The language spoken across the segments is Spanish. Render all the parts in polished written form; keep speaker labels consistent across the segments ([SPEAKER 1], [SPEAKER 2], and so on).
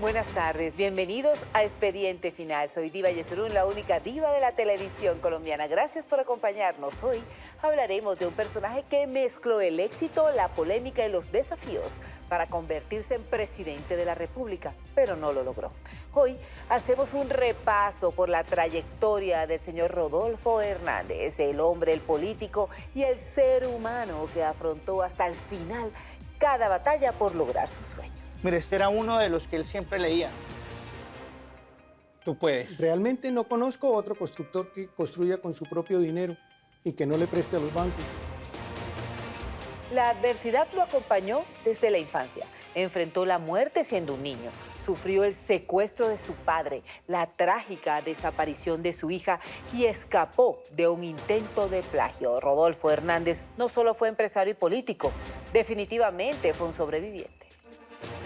[SPEAKER 1] Buenas tardes, bienvenidos a Expediente Final. Soy Diva Yesurún, la única diva de la televisión colombiana. Gracias por acompañarnos. Hoy hablaremos de un personaje que mezcló el éxito, la polémica y los desafíos para convertirse en presidente de la República, pero no lo logró. Hoy hacemos un repaso por la trayectoria del señor Rodolfo Hernández, el hombre, el político y el ser humano que afrontó hasta el final cada batalla por lograr sus sueños.
[SPEAKER 2] Mire, este era uno de los que él siempre leía. Tú puedes.
[SPEAKER 3] Realmente no conozco otro constructor que construya con su propio dinero y que no le preste a los bancos.
[SPEAKER 1] La adversidad lo acompañó desde la infancia. Enfrentó la muerte siendo un niño. Sufrió el secuestro de su padre, la trágica desaparición de su hija y escapó de un intento de plagio. Rodolfo Hernández no solo fue empresario y político, definitivamente fue un sobreviviente.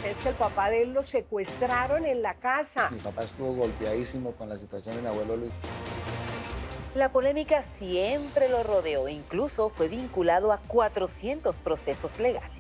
[SPEAKER 4] Es que el papá de él lo secuestraron en la casa.
[SPEAKER 5] Mi papá estuvo golpeadísimo con la situación de mi abuelo Luis.
[SPEAKER 1] La polémica siempre lo rodeó, incluso fue vinculado a 400 procesos legales.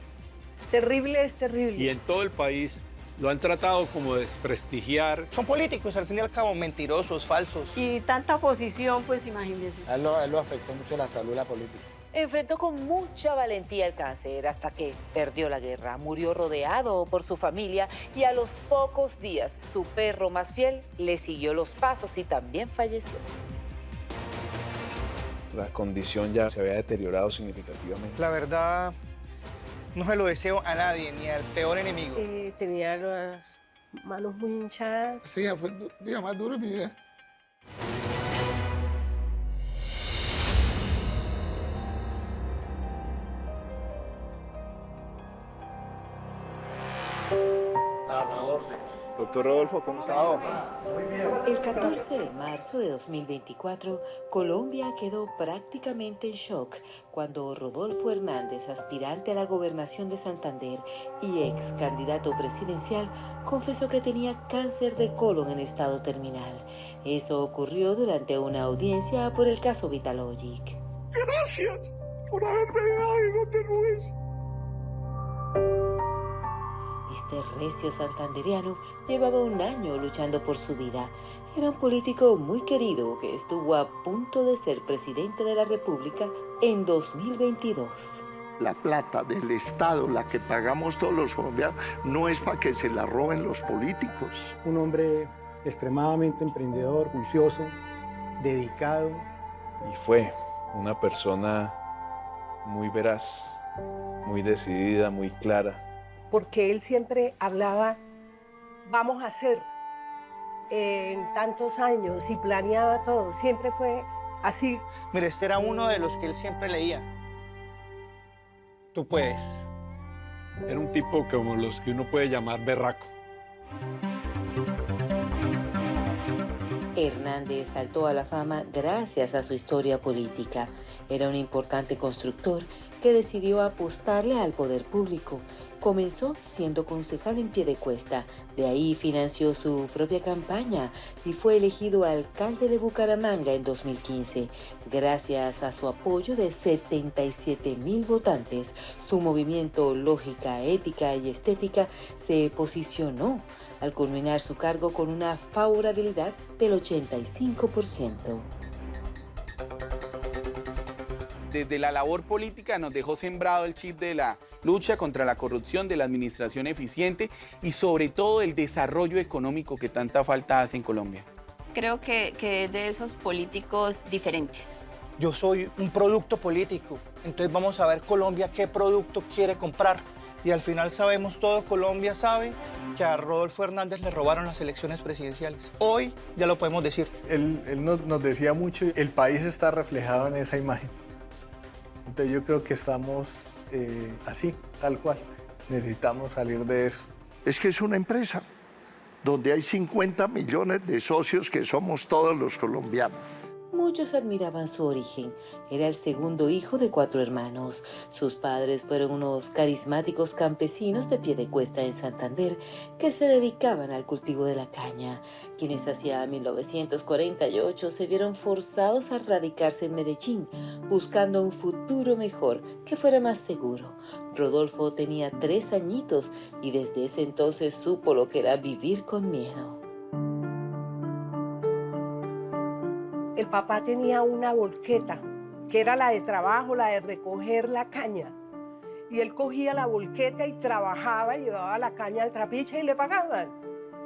[SPEAKER 4] Terrible es terrible.
[SPEAKER 6] Y en todo el país lo han tratado como de desprestigiar.
[SPEAKER 2] Son políticos, al fin y al cabo, mentirosos, falsos.
[SPEAKER 7] Y tanta oposición, pues imagínense.
[SPEAKER 5] A él lo afectó mucho la salud y la política.
[SPEAKER 1] Enfrentó con mucha valentía el cáncer hasta que perdió la guerra. Murió rodeado por su familia y a los pocos días su perro más fiel le siguió los pasos y también falleció.
[SPEAKER 8] La condición ya se había deteriorado significativamente.
[SPEAKER 2] La verdad, no se lo deseo a nadie, ni al peor enemigo.
[SPEAKER 4] Tenía las manos muy hinchadas.
[SPEAKER 5] Sí, fue el día más duro de mi vida.
[SPEAKER 8] Doctor Rodolfo, ¿cómo está?
[SPEAKER 1] El 14 de marzo de 2024, Colombia quedó prácticamente en shock cuando Rodolfo Hernández, aspirante a la gobernación de Santander y ex candidato presidencial, confesó que tenía cáncer de colon en estado terminal. Eso ocurrió durante una audiencia por el caso Vitalogic.
[SPEAKER 6] Gracias por haberme dado donde no es.
[SPEAKER 1] Este recio santandereano llevaba un año luchando por su vida. Era un político muy querido que estuvo a punto de ser presidente de la República en 2022.
[SPEAKER 9] La plata del Estado, la que pagamos todos los colombianos, no es para que se la roben los políticos.
[SPEAKER 3] Un hombre extremadamente emprendedor, juicioso, dedicado.
[SPEAKER 8] Y fue una persona muy veraz, muy decidida, muy clara.
[SPEAKER 4] Porque él siempre hablaba, vamos a hacer en tantos años y planeaba todo. Siempre fue así.
[SPEAKER 2] Mire, este era uno de los que él siempre leía. Tú puedes.
[SPEAKER 6] Era un tipo como los que uno puede llamar berraco.
[SPEAKER 1] Hernández saltó a la fama gracias a su historia política. Era un importante constructor que decidió apostarle al poder público. Comenzó siendo concejal en Piedecuesta, de ahí financió su propia campaña y fue elegido alcalde de Bucaramanga en 2015. Gracias a su apoyo de 77.000 votantes, su movimiento Lógica, Ética y Estética se posicionó al culminar su cargo con una favorabilidad del 85%.
[SPEAKER 10] Desde la labor política nos dejó sembrado el chip de la lucha contra la corrupción, de la administración eficiente y sobre todo el desarrollo económico que tanta falta hace en Colombia.
[SPEAKER 7] Creo que es de esos políticos diferentes.
[SPEAKER 2] Yo soy un producto político, entonces vamos a ver Colombia qué producto quiere comprar. Y al final sabemos, todo Colombia sabe que a Rodolfo Hernández le robaron las elecciones presidenciales. Hoy ya lo podemos decir.
[SPEAKER 11] Él nos decía mucho, el país está reflejado en esa imagen. Entonces yo creo que estamos así, tal cual. Necesitamos salir de eso.
[SPEAKER 9] Es que es una empresa donde hay 50 millones de socios que somos todos los colombianos.
[SPEAKER 1] Muchos admiraban su origen. Era el segundo hijo de 4 hermanos. Sus padres fueron unos carismáticos campesinos de Piedecuesta en Santander que se dedicaban al cultivo de la caña, quienes hacia 1948 se vieron forzados a radicarse en Medellín, buscando un futuro mejor que fuera más seguro. Rodolfo tenía 3 añitos y desde ese entonces supo lo que era vivir con miedo.
[SPEAKER 4] El papá tenía una volqueta, que era la de trabajo, la de recoger la caña. Y él cogía la volqueta y trabajaba, llevaba la caña al trapiche y le pagaban,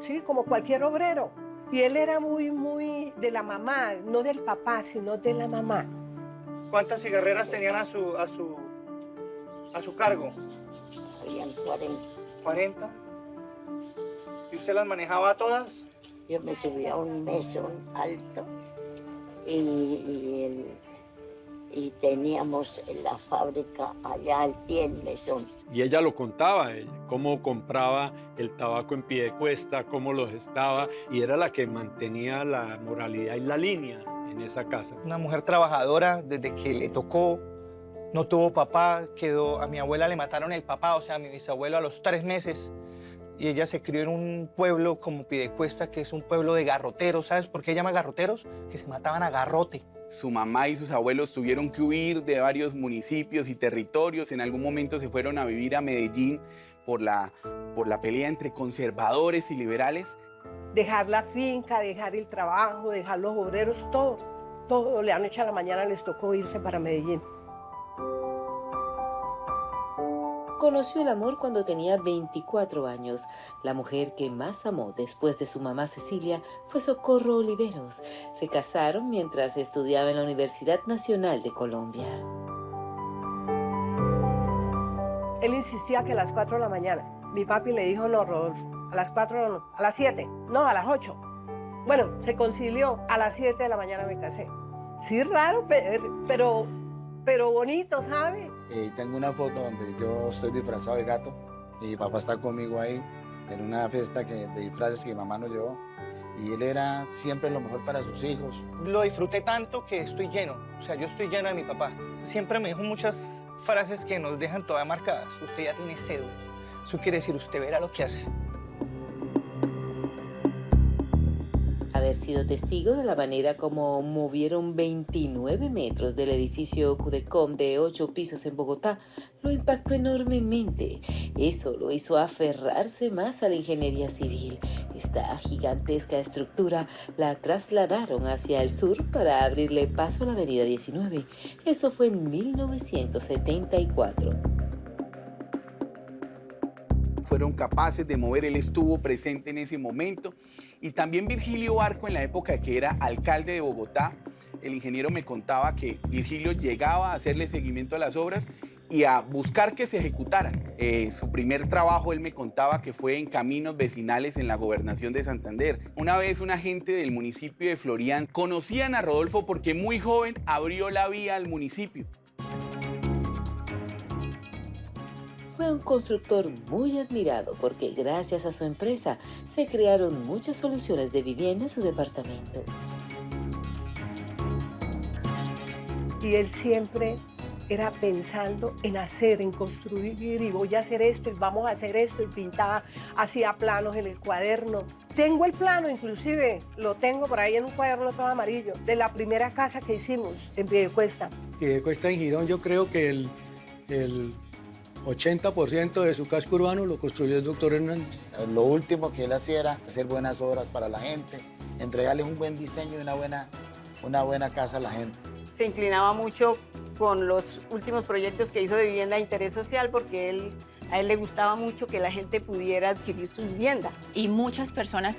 [SPEAKER 4] ¿sí? Como cualquier obrero. Y él era muy de la mamá, no del papá, sino de la mamá.
[SPEAKER 2] ¿Cuántas cigarreras tenían a su cargo?
[SPEAKER 12] Habían 40.
[SPEAKER 2] ¿40? ¿Y usted las manejaba todas?
[SPEAKER 12] Yo me subí a un mesón alto y teníamos la fábrica allá al pie del mesón.
[SPEAKER 6] Y ella lo contaba, cómo compraba el tabaco en Piedecuesta, cómo lo gestaba, y era la que mantenía la moralidad y la línea en esa casa.
[SPEAKER 2] Una mujer trabajadora desde que le tocó, no tuvo papá, a mi abuela le mataron el papá, o sea, a mi bisabuelo a los 3 meses. Y ella se crió en un pueblo como Piedecuesta, que es un pueblo de garroteros. ¿Sabes por qué llama garroteros? Que se mataban a garrote.
[SPEAKER 10] Su mamá y sus abuelos tuvieron que huir de varios municipios y territorios. En algún momento se fueron a vivir a Medellín por la pelea entre conservadores y liberales.
[SPEAKER 4] Dejar la finca, dejar el trabajo, dejar los obreros, todo. La noche a la mañana les tocó irse para Medellín.
[SPEAKER 1] Conoció el amor cuando tenía 24 años. La mujer que más amó después de su mamá Cecilia fue Socorro Oliveros. Se casaron mientras estudiaba en la Universidad Nacional de Colombia.
[SPEAKER 4] Él insistía que a las 4 de la mañana. Mi papi le dijo, no, Rodolfo, a las 4 no, a las 7, no, a las 8. Bueno, se concilió, a las 7 de la mañana me casé. Sí, raro, pero bonito, ¿sabe?
[SPEAKER 5] Tengo una foto donde yo estoy disfrazado de gato y mi papá está conmigo ahí en una fiesta de disfraces que mi mamá nos llevó. Y él era siempre lo mejor para sus hijos.
[SPEAKER 2] Lo disfruté tanto que estoy lleno. O sea, yo estoy lleno de mi papá. Siempre me dijo muchas frases que nos dejan todavía marcadas. Usted ya tiene cédula. Eso quiere decir, usted verá lo que hace.
[SPEAKER 1] Haber sido testigo de la manera como movieron 29 metros del edificio Cudecom de 8 pisos en Bogotá lo impactó enormemente. Eso lo hizo aferrarse más a la ingeniería civil. Esta gigantesca estructura la trasladaron hacia el sur para abrirle paso a la avenida 19. Eso fue en 1974.
[SPEAKER 10] Fueron capaces de mover, él estuvo presente en ese momento. Y también Virgilio Barco, en la época que era alcalde de Bogotá, el ingeniero me contaba que Virgilio llegaba a hacerle seguimiento a las obras y a buscar que se ejecutaran. Su primer trabajo, él me contaba que fue en caminos vecinales en la gobernación de Santander. Una vez un agente del municipio de Florian conocían a Rodolfo porque muy joven abrió la vía al municipio.
[SPEAKER 1] Fue un constructor muy admirado porque gracias a su empresa se crearon muchas soluciones de vivienda en su departamento.
[SPEAKER 4] Y él siempre era pensando en hacer, en construir, y voy a hacer esto, y vamos a hacer esto, y pintaba, hacía planos en el cuaderno. Tengo el plano, inclusive, lo tengo por ahí en un cuaderno todo amarillo, de la primera casa que hicimos en Piedecuesta.
[SPEAKER 3] Piedecuesta en Girón, yo creo que el 80% de su casco urbano lo construyó el doctor Hernández.
[SPEAKER 5] Lo último que él hacía era hacer buenas obras para la gente, entregarles un buen diseño y una buena casa a la gente.
[SPEAKER 13] Se inclinaba mucho con los últimos proyectos que hizo de vivienda de interés social porque a él le gustaba mucho que la gente pudiera adquirir su vivienda.
[SPEAKER 7] Y muchas personas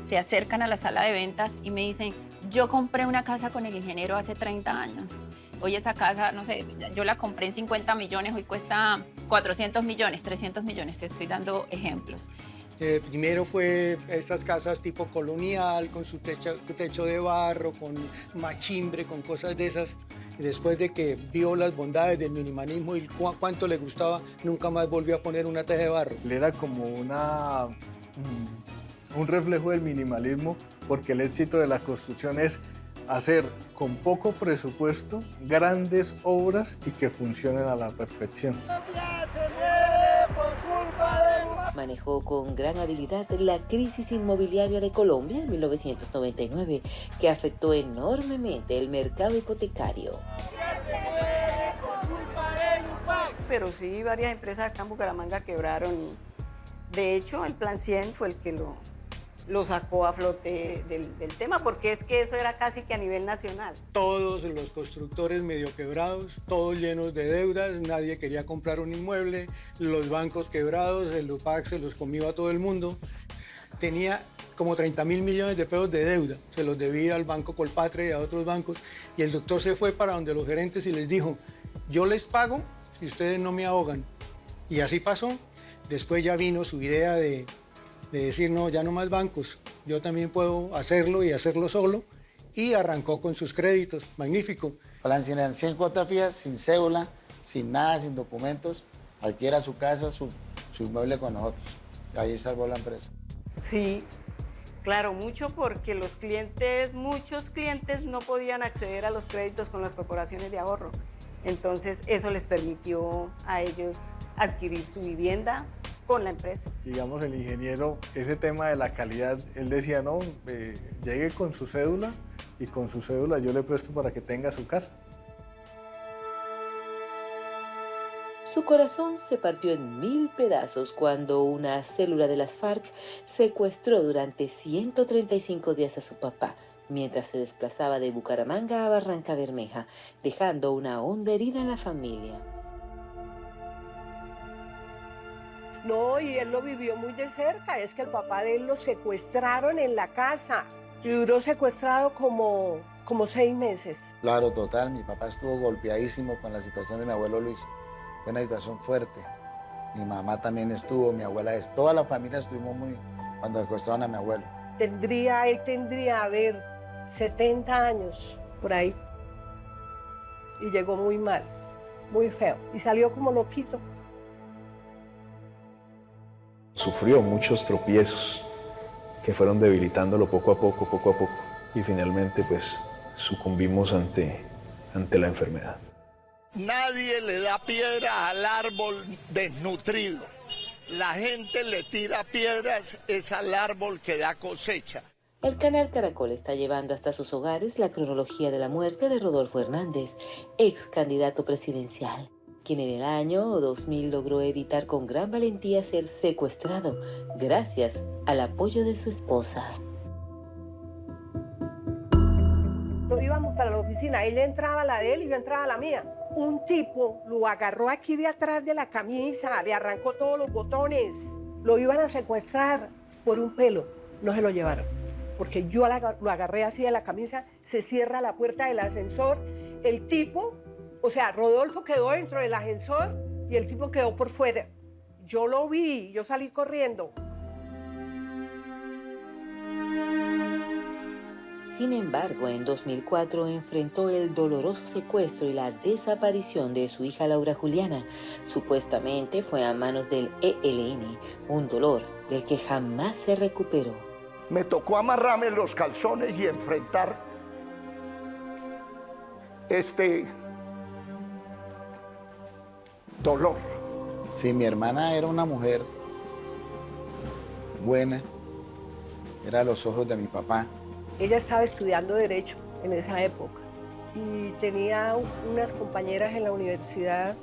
[SPEAKER 7] se acercan a la sala de ventas y me dicen, yo compré una casa con el ingeniero hace 30 años. Hoy esa casa, no sé, yo la compré en 50 millones, hoy cuesta 400 millones, 300 millones, te estoy dando ejemplos.
[SPEAKER 3] Primero fue estas casas tipo colonial, con su techo de barro, con machimbre, con cosas de esas. Y después de que vio las bondades del minimalismo y cuánto le gustaba, nunca más volvió a poner una teja de barro.
[SPEAKER 11] Él era como un reflejo del minimalismo, porque el éxito de la construcción es hacer con poco presupuesto grandes obras y que funcionen a la perfección.
[SPEAKER 1] Manejó con gran habilidad la crisis inmobiliaria de Colombia en 1999, que afectó enormemente el mercado hipotecario.
[SPEAKER 13] Pero sí, varias empresas acá en Bucaramanga quebraron y de hecho el Plan 100 fue el que lo sacó a flote del tema, porque es que eso era casi que a nivel nacional.
[SPEAKER 3] Todos los constructores medio quebrados, todos llenos de deudas, nadie quería comprar un inmueble, los bancos quebrados, el Lupac se los comió a todo el mundo. Tenía como 30.000 millones de pesos de deuda, se los debía al Banco Colpatria y a otros bancos, y el doctor se fue para donde los gerentes y les dijo, yo les pago si ustedes no me ahogan. Y así pasó. Después ya vino su idea de decir, no, ya no más bancos, yo también puedo hacerlo y hacerlo solo, y arrancó con sus créditos, magnífico.
[SPEAKER 5] Plan 100 cuotas fijas, sin cédula, sin nada, sin documentos, adquiera su casa, su inmueble con nosotros. Ahí salvó la empresa.
[SPEAKER 13] Sí, claro, mucho porque muchos clientes no podían acceder a los créditos con las corporaciones de ahorro. Entonces eso les permitió a ellos adquirir su vivienda con la empresa.
[SPEAKER 11] Digamos, el ingeniero, ese tema de la calidad, él decía, no, llegue con su cédula y con su cédula yo le presto para que tenga su casa.
[SPEAKER 1] Su corazón se partió en 1000 pedazos cuando una célula de las FARC secuestró durante 135 días a su papá, mientras se desplazaba de Bucaramanga a Barrancabermeja, dejando una honda herida en la familia.
[SPEAKER 4] No, y él lo vivió muy de cerca, es que el papá de él lo secuestraron en la casa y duró secuestrado como 6 meses.
[SPEAKER 5] Claro, total, mi papá estuvo golpeadísimo con la situación de mi abuelo Luis. Fue una situación fuerte. Mi mamá también estuvo, mi abuela, toda la familia estuvimos cuando secuestraron a mi abuelo.
[SPEAKER 4] Él tendría, a ver, 70 años, por ahí. Y llegó muy mal, muy feo. Y salió como loquito.
[SPEAKER 8] Sufrió muchos tropiezos que fueron debilitándolo poco a poco, y finalmente pues sucumbimos ante la enfermedad.
[SPEAKER 9] Nadie le da piedra al árbol desnutrido. La gente le tira piedras es al árbol que da cosecha.
[SPEAKER 1] El canal Caracol está llevando hasta sus hogares la cronología de la muerte de Rodolfo Hernández, ex candidato presidencial, quien en el año 2000 logró evitar con gran valentía ser secuestrado gracias al apoyo de su esposa.
[SPEAKER 4] Nos íbamos para la oficina, él entraba a la de él y yo entraba a la mía. Un tipo lo agarró aquí de atrás de la camisa, le arrancó todos los botones. Lo iban a secuestrar por un pelo, no se lo llevaron. Porque yo lo agarré así de la camisa, se cierra la puerta del ascensor, el tipo, o sea, Rodolfo quedó dentro del ascensor y el tipo quedó por fuera. Yo lo vi, yo salí corriendo.
[SPEAKER 1] Sin embargo, en 2004 enfrentó el doloroso secuestro y la desaparición de su hija Laura Juliana. Supuestamente fue a manos del ELN, un dolor del que jamás se recuperó.
[SPEAKER 9] Me tocó amarrarme los calzones y enfrentar este dolor.
[SPEAKER 5] Sí, mi hermana era una mujer buena, era los ojos de mi papá.
[SPEAKER 4] Ella estaba estudiando Derecho en esa época y tenía unas compañeras en la universidad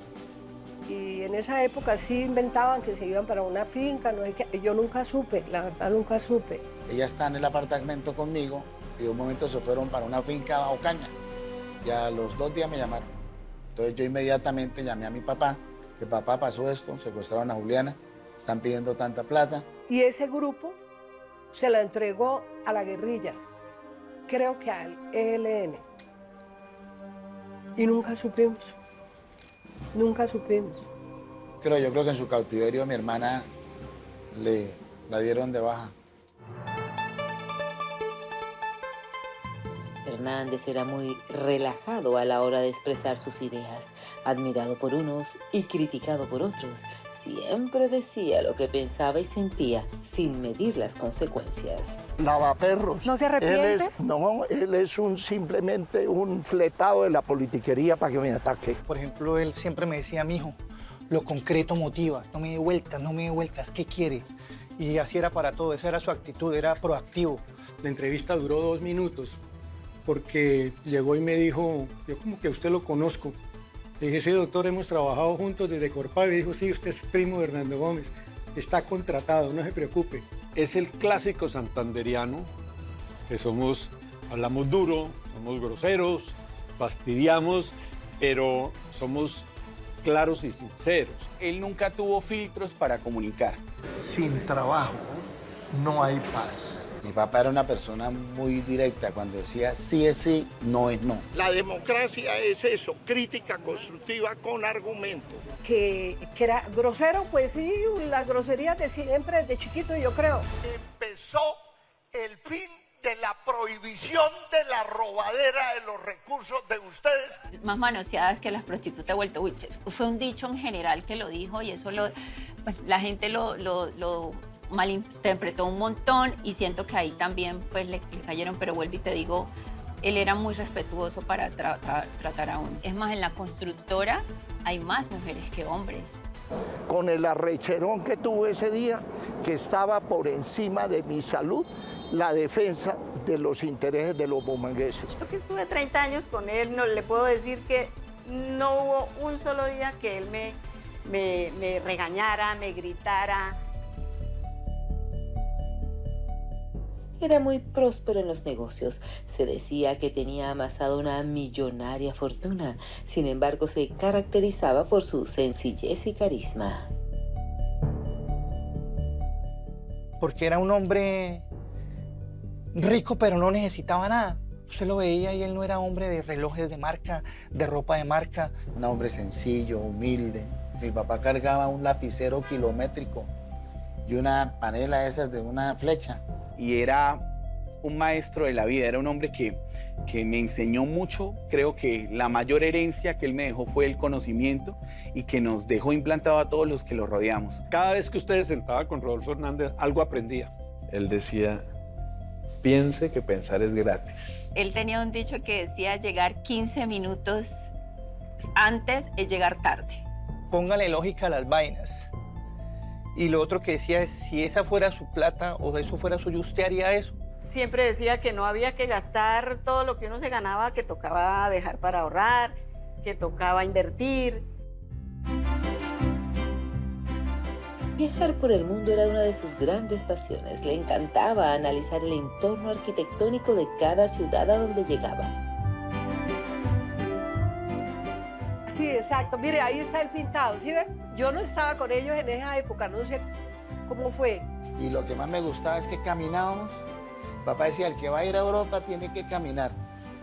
[SPEAKER 4] y en esa época sí inventaban que se iban para una finca, no sé qué. Yo nunca supe, la verdad nunca supe.
[SPEAKER 5] Ella está en el apartamento conmigo y de un momento se fueron para una finca a Ocaña. Ya a los 2 días me llamaron. Entonces yo inmediatamente llamé a mi papá, que papá pasó esto, secuestraron a Juliana, están pidiendo tanta plata.
[SPEAKER 4] Y ese grupo se la entregó a la guerrilla, creo que al ELN. Y nunca supimos. Nunca supimos.
[SPEAKER 5] Yo creo que en su cautiverio a mi hermana la dieron de baja.
[SPEAKER 1] Hernández era muy relajado a la hora de expresar sus ideas, admirado por unos y criticado por otros. Siempre decía lo que pensaba y sentía sin medir las consecuencias.
[SPEAKER 9] lavaperros.
[SPEAKER 14] ¿No se arrepiente?
[SPEAKER 9] Él es simplemente un fletado de la politiquería para que me ataque.
[SPEAKER 2] Por ejemplo, él siempre me decía, mijo, lo concreto motiva, no me dé vueltas, ¿qué quiere? Y así era para todo, esa era su actitud, era proactivo.
[SPEAKER 3] La entrevista duró 2 minutos porque llegó y me dijo, yo como que a usted lo conozco. Le dije, sí, doctor, hemos trabajado juntos desde Corpal. Y dijo, sí, usted es primo de Hernando Gómez, está contratado, no se preocupe.
[SPEAKER 6] Es el clásico santanderiano, que hablamos duro, somos groseros, fastidiamos, pero somos claros y sinceros.
[SPEAKER 10] Él nunca tuvo filtros para comunicar.
[SPEAKER 9] Sin trabajo no hay paz.
[SPEAKER 5] Mi papá era una persona muy directa. Cuando decía sí es sí, no es no.
[SPEAKER 9] La democracia es eso, crítica constructiva con argumento.
[SPEAKER 4] Que era grosero, pues sí, las groserías de siempre, desde chiquito, yo creo.
[SPEAKER 9] Empezó el fin de la prohibición de la robadera de los recursos de ustedes.
[SPEAKER 7] Más manoseadas que las prostitutas vuelto buches. Fue un dicho en general que lo dijo y eso la gente lo malinterpretó un montón y siento que ahí también pues le cayeron, pero vuelvo y te digo, él era muy respetuoso para tratar a uno. Es más, en la constructora hay más mujeres que hombres.
[SPEAKER 9] Con el arrecherón que tuve ese día, que estaba por encima de mi salud, la defensa de los intereses de los bumangueses.
[SPEAKER 13] Yo que estuve 30 años con él, no le puedo decir que no hubo un solo día que él me regañara, me gritara.
[SPEAKER 1] Era muy próspero en los negocios. Se decía que tenía amasado una millonaria fortuna. Sin embargo, se caracterizaba por su sencillez y carisma.
[SPEAKER 2] Porque era un hombre rico, pero no necesitaba nada. Usted lo veía y él no era hombre de relojes de marca, de ropa de marca.
[SPEAKER 5] Un hombre sencillo, humilde. Mi papá cargaba un lapicero kilométrico y una panela esas de una flecha.
[SPEAKER 10] Y era un maestro de la vida, era un hombre que me enseñó mucho. Creo que la mayor herencia que él me dejó fue el conocimiento y que nos dejó implantado a todos los que lo rodeamos.
[SPEAKER 6] Cada vez que usted se sentaba con Rodolfo Hernández, algo aprendía.
[SPEAKER 8] Él decía, piense que pensar es gratis.
[SPEAKER 7] Él tenía un dicho que decía, llegar 15 minutos antes es llegar tarde.
[SPEAKER 2] Póngale lógica a las vainas. Y lo otro que decía es, si esa fuera su plata o eso fuera suyo, ¿usted haría eso?
[SPEAKER 13] Siempre decía que no había que gastar todo lo que uno se ganaba, que tocaba dejar para ahorrar, que tocaba invertir.
[SPEAKER 1] Viajar por el mundo era una de sus grandes pasiones. Le encantaba analizar el entorno arquitectónico de cada ciudad a donde llegaba.
[SPEAKER 4] Sí, exacto. Mire, ahí está el pintado, ¿sí ve? Yo no estaba con ellos en esa época, no sé cómo fue.
[SPEAKER 5] Y lo que más me gustaba es que caminábamos. Papá decía, el que va a ir a Europa tiene que caminar,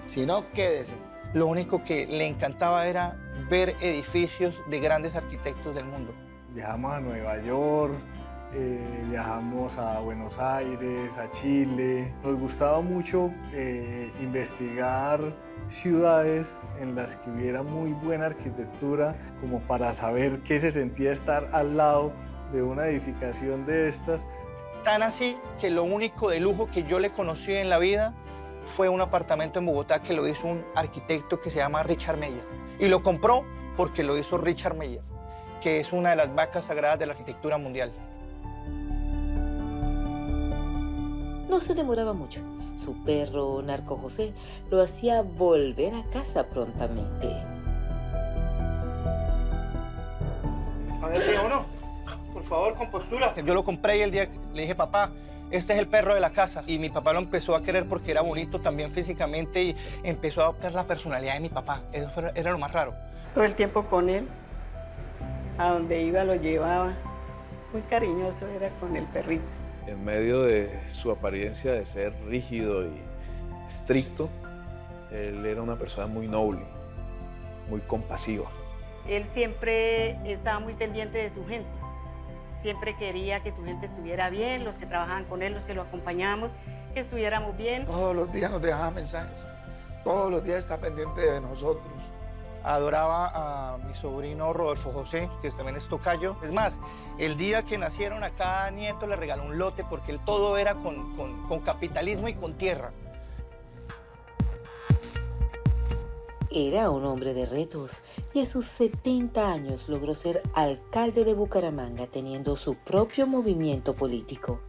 [SPEAKER 5] si no, quédese.
[SPEAKER 2] Lo único que le encantaba era ver edificios de grandes arquitectos del mundo.
[SPEAKER 11] Viajamos a Nueva York, viajamos a Buenos Aires, a Chile. Nos gustaba mucho investigar ciudades en las que hubiera muy buena arquitectura, como para saber qué se sentía estar al lado de una edificación de estas.
[SPEAKER 2] Tan así que lo único de lujo que yo le conocí en la vida fue un apartamento en Bogotá que lo hizo un arquitecto que se llama Richard Meier. Y lo compró porque lo hizo Richard Meier, que es una de las vacas sagradas de la arquitectura mundial.
[SPEAKER 1] No se demoraba mucho. Su perro, Narco José, lo hacía volver a casa prontamente.
[SPEAKER 2] A ver, ¿sí o no? Por favor, con postura. Yo lo compré y el día le dije, papá, este es el perro de la casa. Y mi papá lo empezó a querer porque era bonito también físicamente y empezó a adoptar la personalidad de mi papá. Eso era lo más raro.
[SPEAKER 13] Todo el tiempo con él, a donde iba lo llevaba. Muy cariñoso era con el perrito.
[SPEAKER 8] En medio de su apariencia de ser rígido y estricto, él era una persona muy noble, muy compasiva.
[SPEAKER 13] Él siempre estaba muy pendiente de su gente. Siempre quería que su gente estuviera bien, los que trabajaban con él, los que lo acompañábamos, que estuviéramos bien.
[SPEAKER 9] Todos los días nos dejaba mensajes. Todos los días está pendiente de nosotros.
[SPEAKER 2] Adoraba a mi sobrino Rodolfo José, que también es tocayo. Es más, el día que nacieron a cada nieto le regaló un lote porque él todo era con capitalismo y con tierra.
[SPEAKER 1] Era un hombre de retos y a sus 70 años logró ser alcalde de Bucaramanga teniendo su propio movimiento político.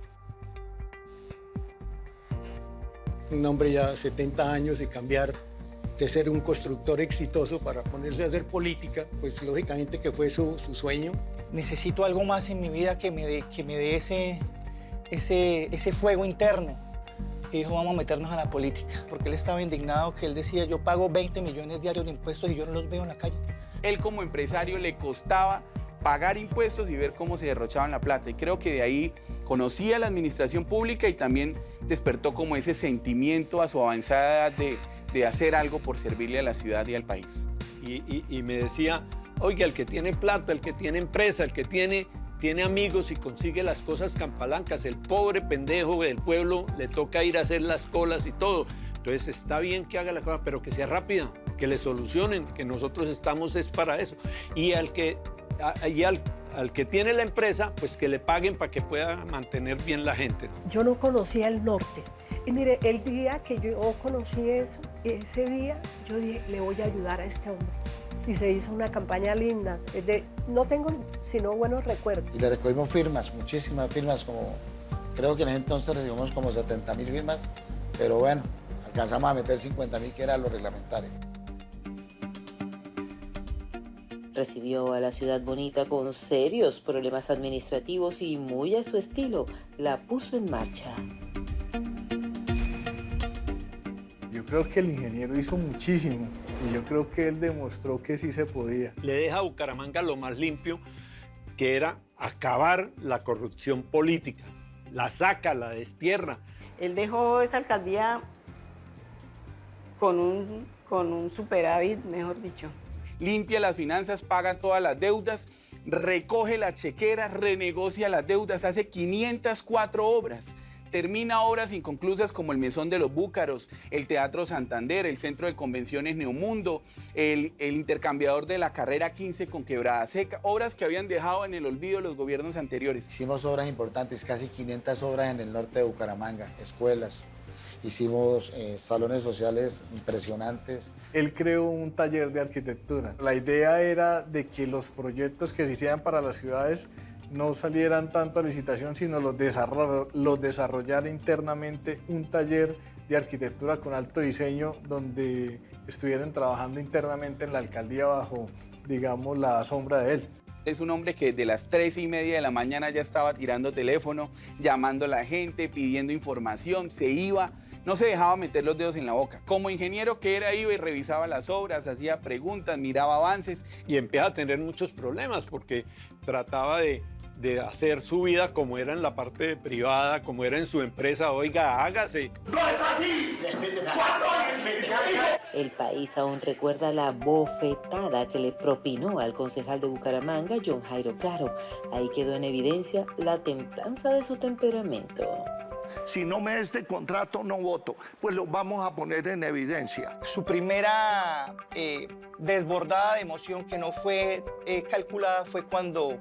[SPEAKER 3] Un hombre ya de 70 años y cambiar de ser un constructor exitoso para ponerse a hacer política, pues lógicamente que fue su sueño.
[SPEAKER 2] Necesito algo más en mi vida que me dé ese fuego interno. Y dijo, vamos a meternos a la política, porque él estaba indignado, que él decía, yo pago 20 millones diarios de impuestos y yo no los veo en la calle.
[SPEAKER 10] Él como empresario le costaba pagar impuestos y ver cómo se derrochaban la plata. Y creo que de ahí conocía la administración pública y también despertó como ese sentimiento a su avanzada edad de hacer algo por servirle a la ciudad y al país.
[SPEAKER 6] Y me decía, oiga, el que tiene plata, el que tiene empresa, el que tiene amigos y consigue las cosas campalancas, el pobre pendejo del pueblo le toca ir a hacer las colas y todo. Entonces está bien que haga la cosa, pero que sea rápida, que le solucionen, que nosotros estamos es para eso. Y al que tiene la empresa, pues que le paguen para que pueda mantener bien la gente.
[SPEAKER 4] Yo no conocía el norte. Y mire, el día que yo conocí eso, ese día yo dije, le voy a ayudar a este hombre. Y se hizo una campaña linda. No tengo sino buenos recuerdos.
[SPEAKER 5] Y le recogimos firmas, muchísimas firmas, creo que en ese entonces recibimos como 70.000 firmas, pero bueno, alcanzamos a meter 50.000, que era lo reglamentario.
[SPEAKER 1] Recibió a la ciudad bonita con serios problemas administrativos y muy a su estilo, la puso en marcha.
[SPEAKER 11] Yo creo que el ingeniero hizo muchísimo y yo creo que él demostró que sí se podía.
[SPEAKER 6] Le deja a Bucaramanga lo más limpio, que era acabar la corrupción política. La saca, la destierra.
[SPEAKER 13] Él dejó esa alcaldía con un superávit, mejor dicho.
[SPEAKER 10] Limpia las finanzas, paga todas las deudas, recoge la chequera, renegocia las deudas, hace 504 obras. Termina obras inconclusas como el Mesón de los Búcaros, el Teatro Santander, el Centro de Convenciones Neomundo, el intercambiador de la Carrera 15 con Quebrada Seca, obras que habían dejado en el olvido los gobiernos anteriores.
[SPEAKER 5] Hicimos obras importantes, casi 500 obras en el norte de Bucaramanga, escuelas. Hicimos salones sociales impresionantes.
[SPEAKER 11] Él creó un taller de arquitectura. La idea era de que los proyectos que se hicieran para las ciudades no salieran tanto a licitación, sino los desarrollara internamente un taller de arquitectura con alto diseño donde estuvieran trabajando internamente en la alcaldía bajo, digamos, la sombra de él.
[SPEAKER 10] Es un hombre que desde las 3:30 de la mañana ya estaba tirando teléfono, llamando a la gente, pidiendo información, se iba, no se dejaba meter los dedos en la boca. Como ingeniero que era, iba y revisaba las obras, hacía preguntas, miraba avances.
[SPEAKER 6] Y empieza a tener muchos problemas porque trataba de hacer su vida como era en la parte privada, como era en su empresa. Oiga, hágase.
[SPEAKER 9] ¡No es así! ¿Cuándo
[SPEAKER 1] El país aún recuerda la bofetada que le propinó al concejal de Bucaramanga, John Jairo Claro. Ahí quedó en evidencia la templanza de su temperamento.
[SPEAKER 9] Si no me da este contrato, no voto. Pues lo vamos a poner en evidencia.
[SPEAKER 2] Su primera desbordada de emoción que no fue calculada fue cuando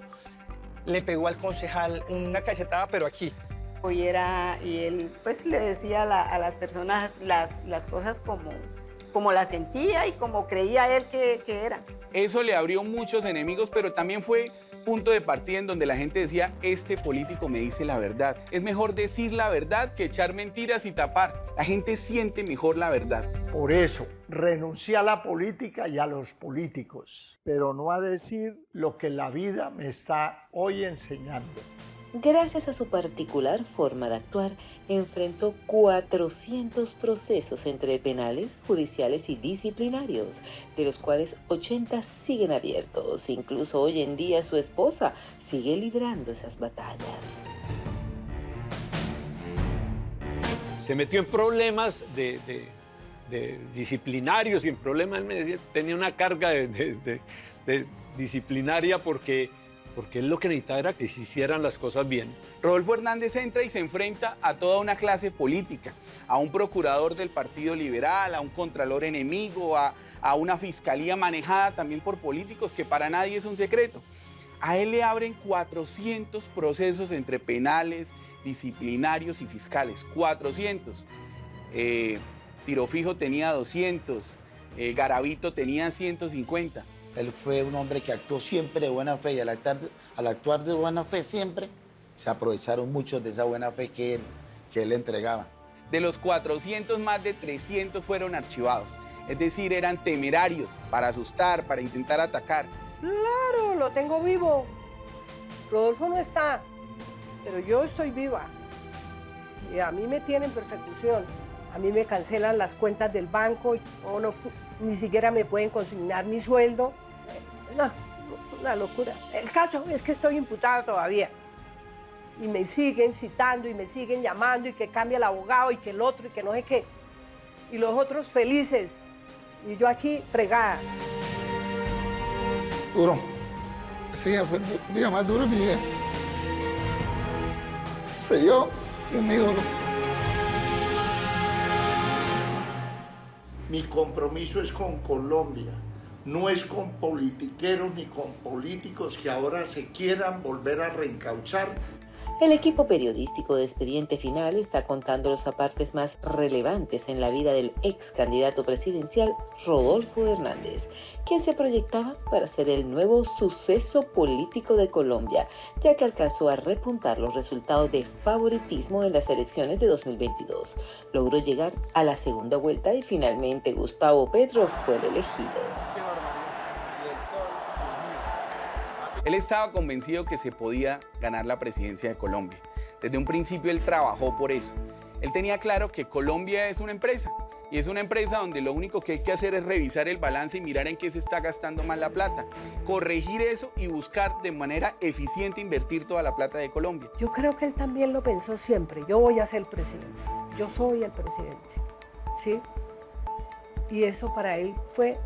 [SPEAKER 2] le pegó al concejal una cachetada, pero aquí.
[SPEAKER 13] Y él pues le decía a las personas las cosas como las sentía y como creía él que eran.
[SPEAKER 10] Eso le abrió muchos enemigos, pero también fue punto de partida en donde la gente decía, este político me dice la verdad. Es mejor decir la verdad que echar mentiras y tapar. La gente siente mejor la verdad.
[SPEAKER 9] Por eso, renuncié a la política y a los políticos, pero no a decir lo que la vida me está hoy enseñando.
[SPEAKER 1] Gracias a su particular forma de actuar, enfrentó 400 procesos entre penales, judiciales y disciplinarios, de los cuales 80 siguen abiertos. Incluso hoy en día su esposa sigue librando esas batallas.
[SPEAKER 6] Se metió en problemas de disciplinarios y en problemas, él me decía, tenía una carga de disciplinaria porque porque él lo que necesitaba era que se hicieran las cosas bien.
[SPEAKER 10] Rodolfo Hernández entra y se enfrenta a toda una clase política, a un procurador del Partido Liberal, a un contralor enemigo, a una fiscalía manejada también por políticos, que para nadie es un secreto. A él le abren 400 procesos entre penales, disciplinarios y fiscales, 400. Tiro Fijo tenía 200, Garavito tenía 150.
[SPEAKER 5] Él fue un hombre que actuó siempre de buena fe y al actuar de buena fe siempre se aprovecharon muchos de esa buena fe que él entregaba.
[SPEAKER 10] De los 400, más de 300 fueron archivados. Es decir, eran temerarios para asustar, para intentar atacar.
[SPEAKER 4] Claro, lo tengo vivo. Rodolfo no está, pero yo estoy viva. Y a mí me tienen persecución. A mí me cancelan las cuentas del banco, ni siquiera me pueden consignar mi sueldo. No, una locura. El caso es que estoy imputada todavía. Y me siguen citando y me siguen llamando y que cambia el abogado y que el otro y que no sé qué. Y los otros felices. Y yo aquí fregada.
[SPEAKER 5] Duro. Ese día fue el día más duro de mi vida. Se dio un ídolo.
[SPEAKER 9] Mi compromiso es con Colombia, no es con politiqueros ni con políticos que ahora se quieran volver a reencauchar.
[SPEAKER 1] El equipo periodístico de Expediente Final está contando los apartes más relevantes en la vida del ex candidato presidencial Rodolfo Hernández, quien se proyectaba para ser el nuevo suceso político de Colombia, ya que alcanzó a repuntar los resultados de favoritismo en las elecciones de 2022. Logró llegar a la segunda vuelta y finalmente Gustavo Petro fue el elegido.
[SPEAKER 10] Él estaba convencido que se podía ganar la presidencia de Colombia. Desde un principio él trabajó por eso. Él tenía claro que Colombia es una empresa, y es una empresa donde lo único que hay que hacer es revisar el balance y mirar en qué se está gastando más la plata, corregir eso y buscar de manera eficiente invertir toda la plata de Colombia.
[SPEAKER 4] Yo creo que él también lo pensó siempre. Yo voy a ser el presidente. Yo soy el presidente. ¿Sí? Y eso para él fue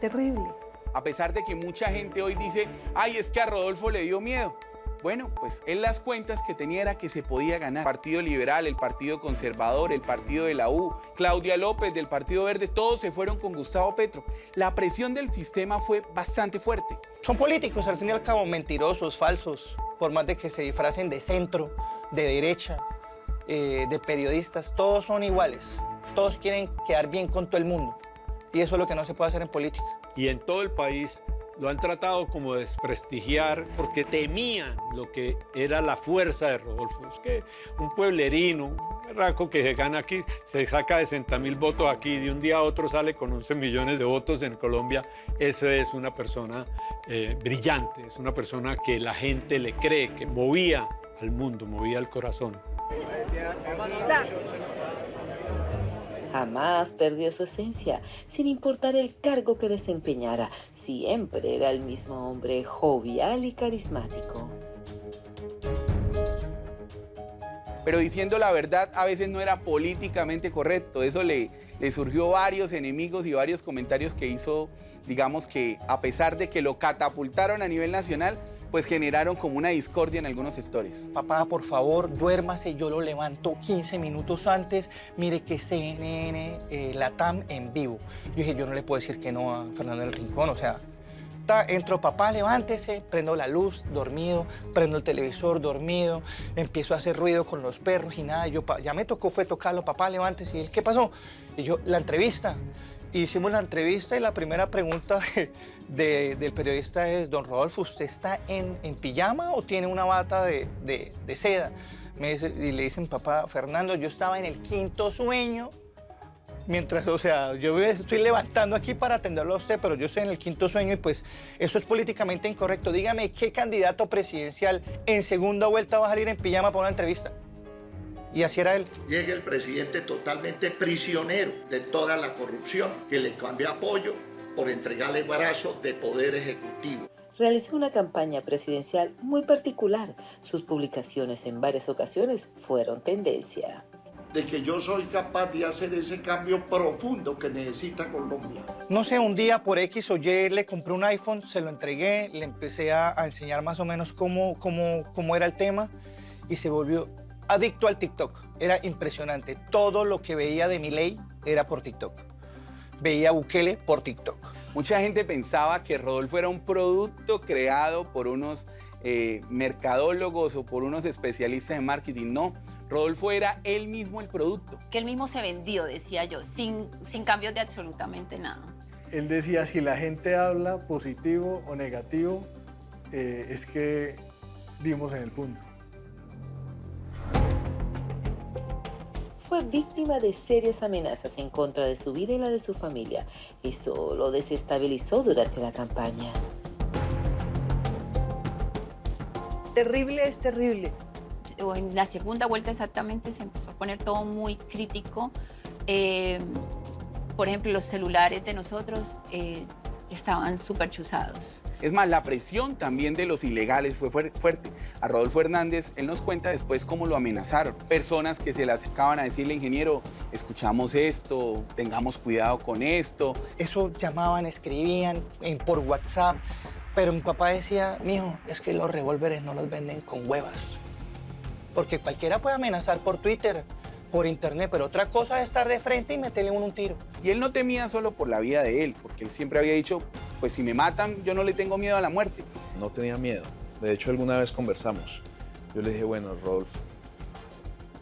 [SPEAKER 4] terrible.
[SPEAKER 10] A pesar de que mucha gente hoy dice, ay, es que a Rodolfo le dio miedo. Bueno, pues él las cuentas que tenía era que se podía ganar. El Partido Liberal, el Partido Conservador, el Partido de la U, Claudia López del Partido Verde, todos se fueron con Gustavo Petro. La presión del sistema fue bastante fuerte.
[SPEAKER 2] Son políticos, al fin y al cabo, mentirosos, falsos, por más de que se disfracen de centro, de derecha, de periodistas, todos son iguales. Todos quieren quedar bien con todo el mundo. Y eso es lo que no se puede hacer en política.
[SPEAKER 6] Y en todo el país lo han tratado como de desprestigiar porque temían lo que era la fuerza de Rodolfo. Es que un pueblerino, un berraco que se gana aquí, se saca de 60.000 votos aquí y de un día a otro sale con 11 millones de votos en Colombia. Esa es una persona brillante, es una persona que la gente le cree, que movía al mundo, movía el corazón.
[SPEAKER 1] Jamás perdió su esencia, sin importar el cargo que desempeñara. Siempre era el mismo hombre, jovial y carismático.
[SPEAKER 10] Pero diciendo la verdad, a veces no era políticamente correcto. Eso le surgió varios enemigos y varios comentarios que hizo, digamos que a pesar de que lo catapultaron a nivel nacional, pues generaron como una discordia en algunos sectores.
[SPEAKER 2] Papá, por favor, duérmase, yo lo levanto 15 minutos antes. Mire que CNN, Latam en vivo. Yo dije, yo no le puedo decir que no a Fernando del Rincón, o sea, entro, papá, levántese, prendo la luz, dormido, prendo el televisor, dormido, empiezo a hacer ruido con los perros y nada, ya me tocó, fue tocarlo, papá, levántese, y él, ¿qué pasó? Y yo, la entrevista. Hicimos la entrevista y la primera pregunta del periodista es, don Rodolfo, ¿usted está en pijama o tiene una bata de seda? Y le dicen, papá, Fernando, yo estaba en el quinto sueño, mientras, o sea, yo me estoy levantando aquí para atenderlo a usted, pero yo estoy en el quinto sueño y pues eso es políticamente incorrecto. Dígame, ¿qué candidato presidencial en segunda vuelta va a salir en pijama para una entrevista? Y así era él.
[SPEAKER 9] Llega el presidente totalmente prisionero de toda la corrupción, que le cambia apoyo por entregarle brazos de poder ejecutivo.
[SPEAKER 1] Realizó una campaña presidencial muy particular. Sus publicaciones en varias ocasiones fueron tendencia.
[SPEAKER 9] de que yo soy capaz de hacer ese cambio profundo que necesita Colombia.
[SPEAKER 2] No sé, un día por X o Y le compré un iPhone, se lo entregué, le empecé a enseñar más o menos cómo era el tema y se volvió adicto al TikTok. Era impresionante. Todo lo que veía de Milei era por TikTok. Veía a Bukele por TikTok.
[SPEAKER 10] Mucha gente pensaba que Rodolfo era un producto creado por unos mercadólogos o por unos especialistas en marketing. No, Rodolfo era él mismo el producto.
[SPEAKER 7] Que él mismo se vendió, decía yo, sin cambios de absolutamente nada.
[SPEAKER 11] Él decía, si la gente habla positivo o negativo, es que dimos en el punto.
[SPEAKER 1] Fue víctima de serias amenazas en contra de su vida y la de su familia. Eso lo desestabilizó durante la campaña.
[SPEAKER 4] Terrible es terrible.
[SPEAKER 7] En la segunda vuelta exactamente se empezó a poner todo muy crítico. Por ejemplo, los celulares de nosotros estaban súper chuzados.
[SPEAKER 10] Es más, la presión también de los ilegales fue fuerte. A Rodolfo Hernández, él nos cuenta después cómo lo amenazaron. Personas que se le acercaban a decirle, ingeniero, escuchamos esto, tengamos cuidado con esto.
[SPEAKER 2] Eso llamaban, escribían por WhatsApp, pero mi papá decía, mijo, es que los revólveres no los venden con huevas. Porque cualquiera puede amenazar por Twitter, por internet, pero otra cosa es estar de frente y meterle un tiro.
[SPEAKER 10] Y él no temía solo por la vida de él, porque él siempre había dicho, pues si me matan, yo no le tengo miedo a la muerte.
[SPEAKER 8] No tenía miedo. De hecho, alguna vez conversamos. Yo le dije, bueno, Rodolfo,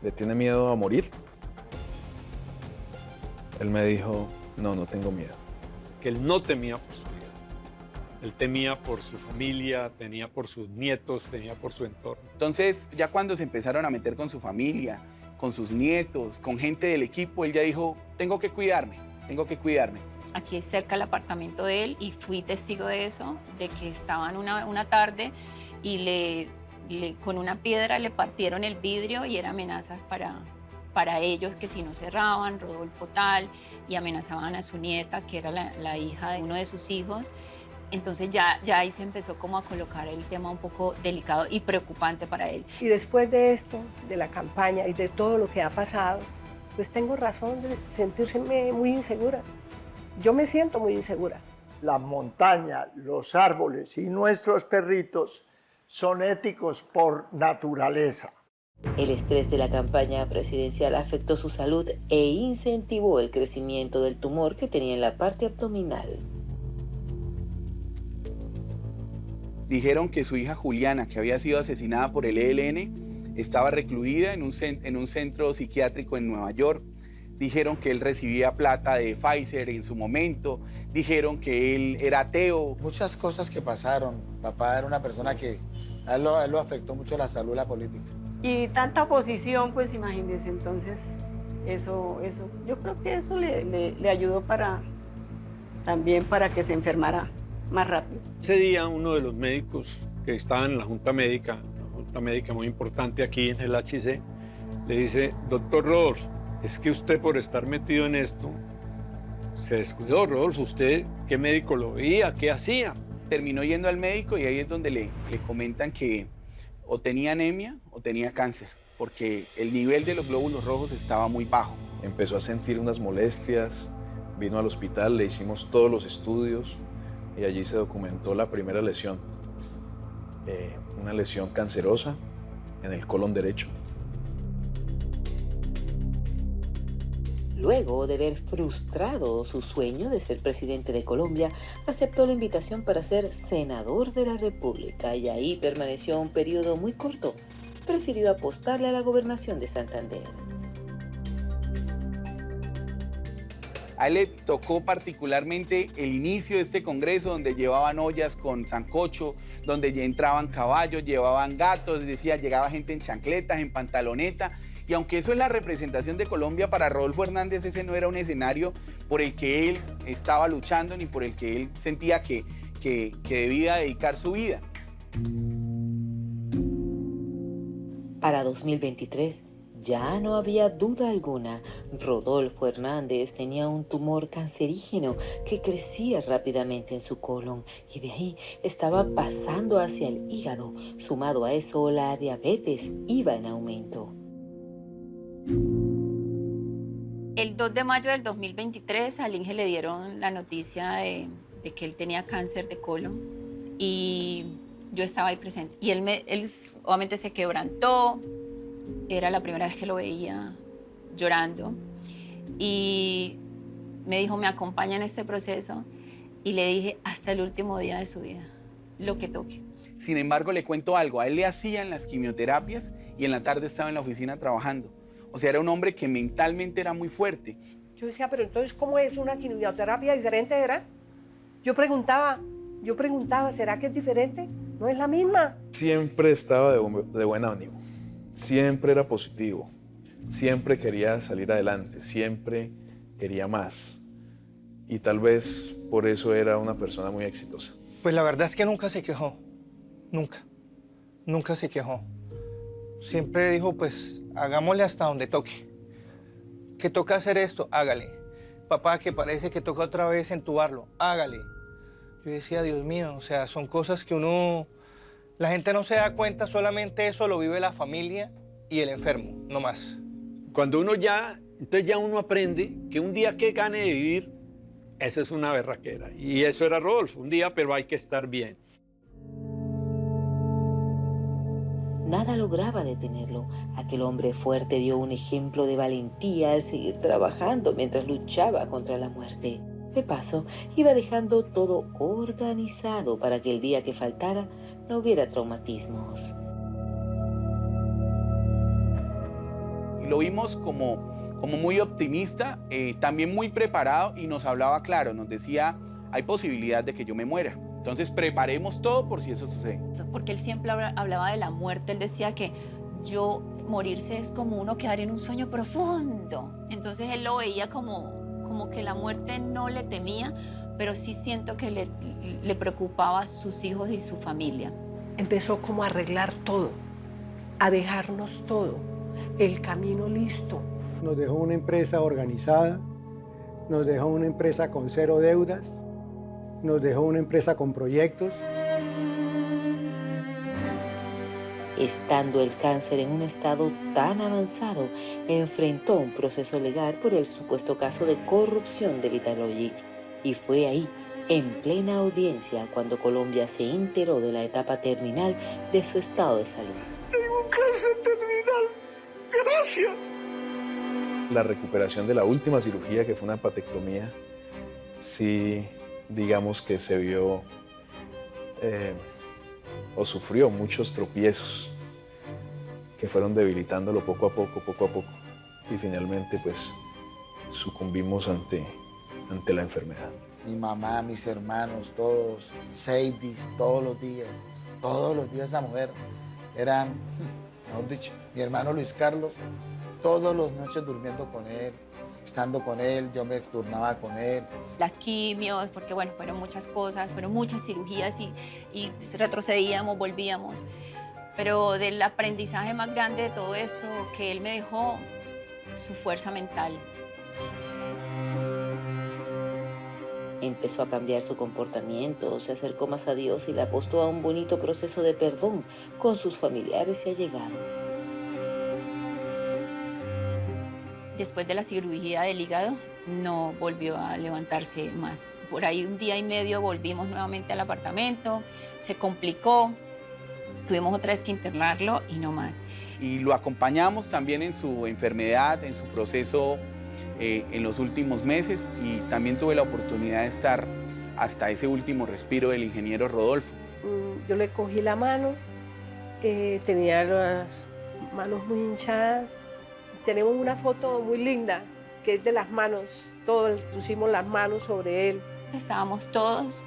[SPEAKER 8] ¿le tiene miedo a morir? Él me dijo, no tengo miedo.
[SPEAKER 6] Que él no temía por su vida. Él temía por su familia, temía por sus nietos, temía por su entorno.
[SPEAKER 10] Entonces, ya cuando se empezaron a meter con su familia, con sus nietos, con gente del equipo, él ya dijo, tengo que cuidarme.
[SPEAKER 7] Aquí cerca el apartamento de él y fui testigo de eso, de que estaban una tarde y con una piedra le partieron el vidrio y eran amenazas para ellos, que si no cerraban, Rodolfo tal, y amenazaban a su nieta, que era la hija de uno de sus hijos. Entonces ya ahí se empezó como a colocar el tema un poco delicado y preocupante para él.
[SPEAKER 4] Y después de esto, de la campaña y de todo lo que ha pasado, pues tengo razón de sentirme muy insegura. Yo me siento muy insegura.
[SPEAKER 9] La montaña, los árboles y nuestros perritos son éticos por naturaleza.
[SPEAKER 1] El estrés de la campaña presidencial afectó su salud e incentivó el crecimiento del tumor que tenía en la parte abdominal.
[SPEAKER 10] Dijeron que su hija Juliana, que había sido asesinada por el ELN, estaba recluida en un centro psiquiátrico en Nueva York. Dijeron que él recibía plata de Pfizer en su momento. Dijeron que él era ateo.
[SPEAKER 5] Muchas cosas que pasaron. Papá era una persona que a él lo afectó mucho la salud y la política.
[SPEAKER 13] Y tanta oposición, pues imagínense, entonces eso yo creo que eso le ayudó también para que se enfermara más rápido.
[SPEAKER 6] Ese día uno de los médicos que estaba en la junta médica muy importante aquí en el HC, le dice, doctor Rodolfo, es que usted por estar metido en esto se descuidó, Rodolfo. ¿Usted qué médico lo veía? ¿Qué hacía?
[SPEAKER 10] Terminó yendo al médico y ahí es donde le comentan que o tenía anemia o tenía cáncer, porque el nivel de los glóbulos rojos estaba muy bajo.
[SPEAKER 8] Empezó a sentir unas molestias, vino al hospital, le hicimos todos los estudios y allí se documentó la primera lesión, una lesión cancerosa en el colon derecho.
[SPEAKER 1] Luego de ver frustrado su sueño de ser presidente de Colombia, aceptó la invitación para ser senador de la República y ahí permaneció un periodo muy corto. Prefirió apostarle a la gobernación de Santander.
[SPEAKER 10] A él le tocó particularmente el inicio de este congreso, donde llevaban ollas con sancocho, donde ya entraban caballos, llevaban gatos, llegaba gente en chancletas, en pantaloneta. Y aunque eso es la representación de Colombia, para Rodolfo Hernández ese no era un escenario por el que él estaba luchando ni por el que él sentía que debía dedicar su vida.
[SPEAKER 1] Para 2023 ya no había duda alguna. Rodolfo Hernández tenía un tumor cancerígeno que crecía rápidamente en su colon y de ahí estaba pasando hacia el hígado. Sumado a eso, la diabetes iba en aumento.
[SPEAKER 7] El 2 de mayo del 2023 al Inge le dieron la noticia de que él tenía cáncer de colon y yo estaba ahí presente. Y él obviamente se quebrantó, era la primera vez que lo veía llorando y me dijo, me acompaña en este proceso y le dije hasta el último día de su vida, lo que toque.
[SPEAKER 10] Sin embargo, le cuento algo, a él le hacían las quimioterapias y en la tarde estaba en la oficina trabajando. O sea, era un hombre que mentalmente era muy fuerte.
[SPEAKER 4] Yo decía, pero entonces, ¿cómo es una quimioterapia diferente era? Yo preguntaba, ¿será que es diferente? ¿No es la misma?
[SPEAKER 8] Siempre estaba de buen ánimo, siempre era positivo, siempre quería salir adelante, siempre quería más. Y tal vez por eso era una persona muy exitosa.
[SPEAKER 2] Pues la verdad es que nunca se quejó, nunca se quejó. Siempre dijo, pues, hagámosle hasta donde toque. Que toca hacer esto, hágale. Papá, que parece que toca otra vez entubarlo, hágale. Yo decía, Dios mío, o sea, son cosas que la gente no se da cuenta, solamente eso lo vive la familia y el enfermo, no más.
[SPEAKER 6] Cuando entonces ya uno aprende que un día que gane de vivir, esa es una berraquera. Y eso era Rodolfo, un día, pero hay que estar bien.
[SPEAKER 1] Nada lograba detenerlo. Aquel hombre fuerte dio un ejemplo de valentía al seguir trabajando mientras luchaba contra la muerte. De paso, iba dejando todo organizado para que el día que faltara no hubiera traumatismos.
[SPEAKER 10] Lo vimos como muy optimista, también muy preparado y nos hablaba claro, nos decía, hay posibilidad de que yo me muera. Entonces preparemos todo por si eso sucede.
[SPEAKER 7] Porque él siempre hablaba de la muerte, él decía que morirse es como uno quedar en un sueño profundo. Entonces él lo veía como que la muerte no le temía, pero sí siento que le preocupaba a sus hijos y su familia.
[SPEAKER 4] Empezó como a arreglar todo, a dejarnos todo, el camino listo.
[SPEAKER 3] Nos dejó una empresa organizada, nos dejó una empresa con 0 deudas, nos dejó una empresa con proyectos.
[SPEAKER 1] Estando el cáncer en un estado tan avanzado, enfrentó un proceso legal por el supuesto caso de corrupción de Vitalogic. Y fue ahí, en plena audiencia, cuando Colombia se enteró de la etapa terminal de su estado de salud.
[SPEAKER 9] Tengo un cáncer terminal. Gracias.
[SPEAKER 8] La recuperación de la última cirugía, que fue una hepatectomía, sí, digamos que se vio o sufrió muchos tropiezos que fueron debilitándolo poco a poco, y finalmente pues sucumbimos ante la enfermedad.
[SPEAKER 5] Mi mamá, mis hermanos, todos, Seidis, todos los días esa mujer era, mejor dicho, mi hermano Luis Carlos, todas las noches durmiendo con él, estando con él, yo me turnaba con él.
[SPEAKER 7] Las quimios, porque bueno, fueron muchas cosas, fueron muchas cirugías y retrocedíamos, volvíamos. Pero del aprendizaje más grande de todo esto que él me dejó, su fuerza mental.
[SPEAKER 1] Empezó a cambiar su comportamiento, se acercó más a Dios y le apostó a un bonito proceso de perdón con sus familiares y allegados.
[SPEAKER 7] Después de la cirugía del hígado, no volvió a levantarse más. Por ahí 1 día y medio volvimos nuevamente al apartamento, se complicó, tuvimos otra vez que internarlo y no más.
[SPEAKER 10] Y lo acompañamos también en su enfermedad, en su proceso en los últimos meses, y también tuve la oportunidad de estar hasta ese último respiro del ingeniero Rodolfo.
[SPEAKER 4] Yo le cogí la mano, tenía las manos muy hinchadas. Tenemos una foto muy linda, que es de las manos, todos pusimos las manos sobre él.
[SPEAKER 7] Estábamos todos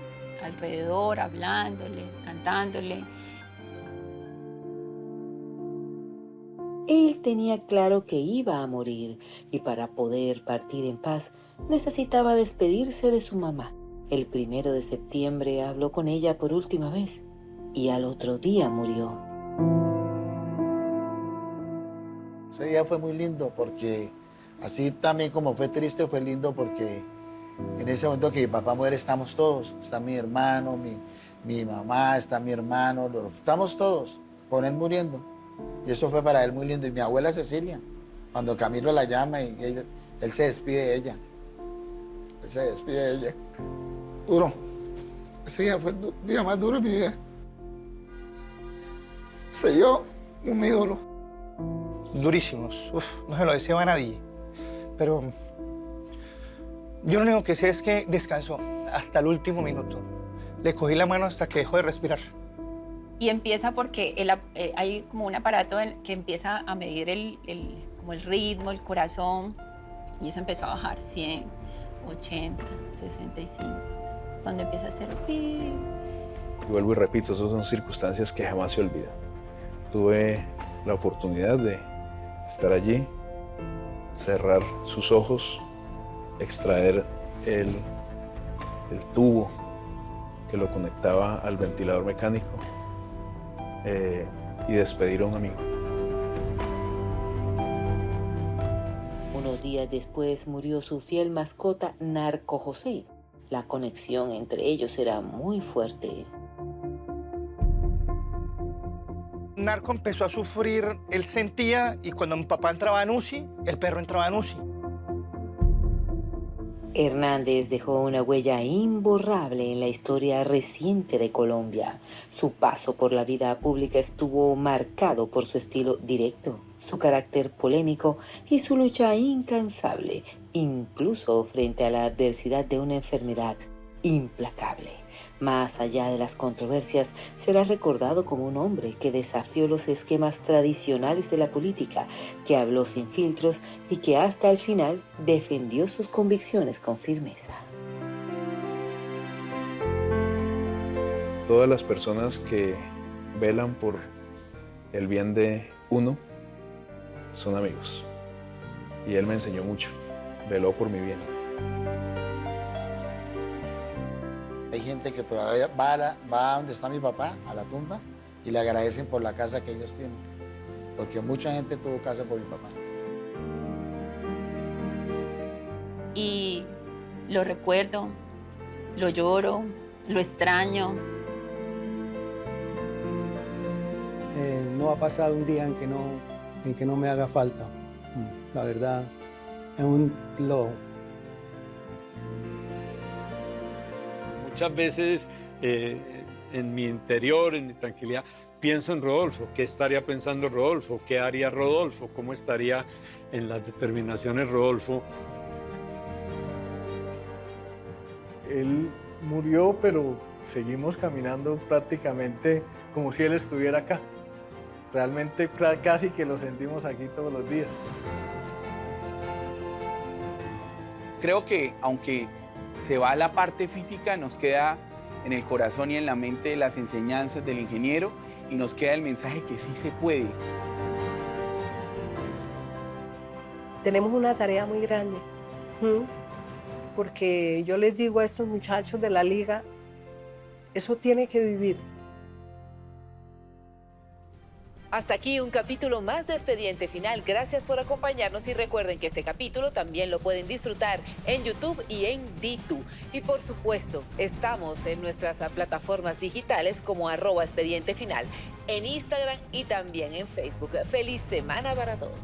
[SPEAKER 7] alrededor, hablándole, cantándole.
[SPEAKER 1] Él tenía claro que iba a morir y para poder partir en paz necesitaba despedirse de su mamá. El 1 de septiembre habló con ella por última vez y al otro día murió.
[SPEAKER 5] Ese día fue muy lindo porque así también como fue triste, fue lindo porque en ese momento que mi papá muere estamos todos. Está mi hermano, mi mamá, está mi hermano, estamos todos con él muriendo. Y eso fue para él muy lindo. Y mi abuela Cecilia, cuando Camilo la llama y Él se despide de ella. Él se despide de ella. Duro. Ese día fue el día más duro de mi vida. Se dio un ídolo.
[SPEAKER 2] Durísimos. Uf, no se lo deseo a nadie. Pero yo lo único que sé es que descansó hasta el último minuto. Le cogí la mano hasta que dejó de respirar.
[SPEAKER 7] Y empieza porque hay como un aparato que empieza a medir como el ritmo, el corazón, y eso empezó a bajar, 100, 80, 65, cuando empieza a hacer pi.
[SPEAKER 8] Y vuelvo y repito, esas son circunstancias que jamás se olvidan. Tuve la oportunidad de estar allí, cerrar sus ojos, extraer el tubo que lo conectaba al ventilador mecánico y despedir a un amigo.
[SPEAKER 1] Unos días después murió su fiel mascota, Narco José. La conexión entre ellos era muy fuerte.
[SPEAKER 2] Narco empezó a sufrir, él sentía, y cuando mi papá entraba en UCI, el perro entraba en UCI.
[SPEAKER 1] Hernández dejó una huella imborrable en la historia reciente de Colombia. Su paso por la vida pública estuvo marcado por su estilo directo, su carácter polémico y su lucha incansable, incluso frente a la adversidad de una enfermedad implacable. Más allá de las controversias, será recordado como un hombre que desafió los esquemas tradicionales de la política, que habló sin filtros y que hasta el final defendió sus convicciones con firmeza.
[SPEAKER 8] Todas las personas que velan por el bien de uno son amigos. Y él me enseñó mucho, veló por mi bien.
[SPEAKER 5] Hay gente que todavía va a donde está mi papá, a la tumba, y le agradecen por la casa que ellos tienen. Porque mucha gente tuvo casa por mi papá.
[SPEAKER 7] Y lo recuerdo, lo lloro, lo extraño.
[SPEAKER 3] No ha pasado un día en que no me haga falta. La verdad, es un lo.
[SPEAKER 6] Muchas veces en mi interior, en mi tranquilidad, pienso en Rodolfo. ¿Qué estaría pensando Rodolfo? ¿Qué haría Rodolfo? ¿Cómo estaría en las determinaciones Rodolfo?
[SPEAKER 11] Él murió, pero seguimos caminando prácticamente como si él estuviera acá. Realmente casi que lo sentimos aquí todos los días.
[SPEAKER 10] Creo que aunque se va a la parte física, nos queda en el corazón y en la mente las enseñanzas del ingeniero y nos queda el mensaje que sí se puede.
[SPEAKER 4] Tenemos una tarea muy grande, porque yo les digo a estos muchachos de la liga, eso tiene que vivir.
[SPEAKER 1] Hasta aquí un capítulo más de Expediente Final. Gracias por acompañarnos y recuerden que este capítulo también lo pueden disfrutar en YouTube y en DTU. Y por supuesto, estamos en nuestras plataformas digitales como @expedientefinal, en Instagram y también en Facebook. ¡Feliz semana para todos!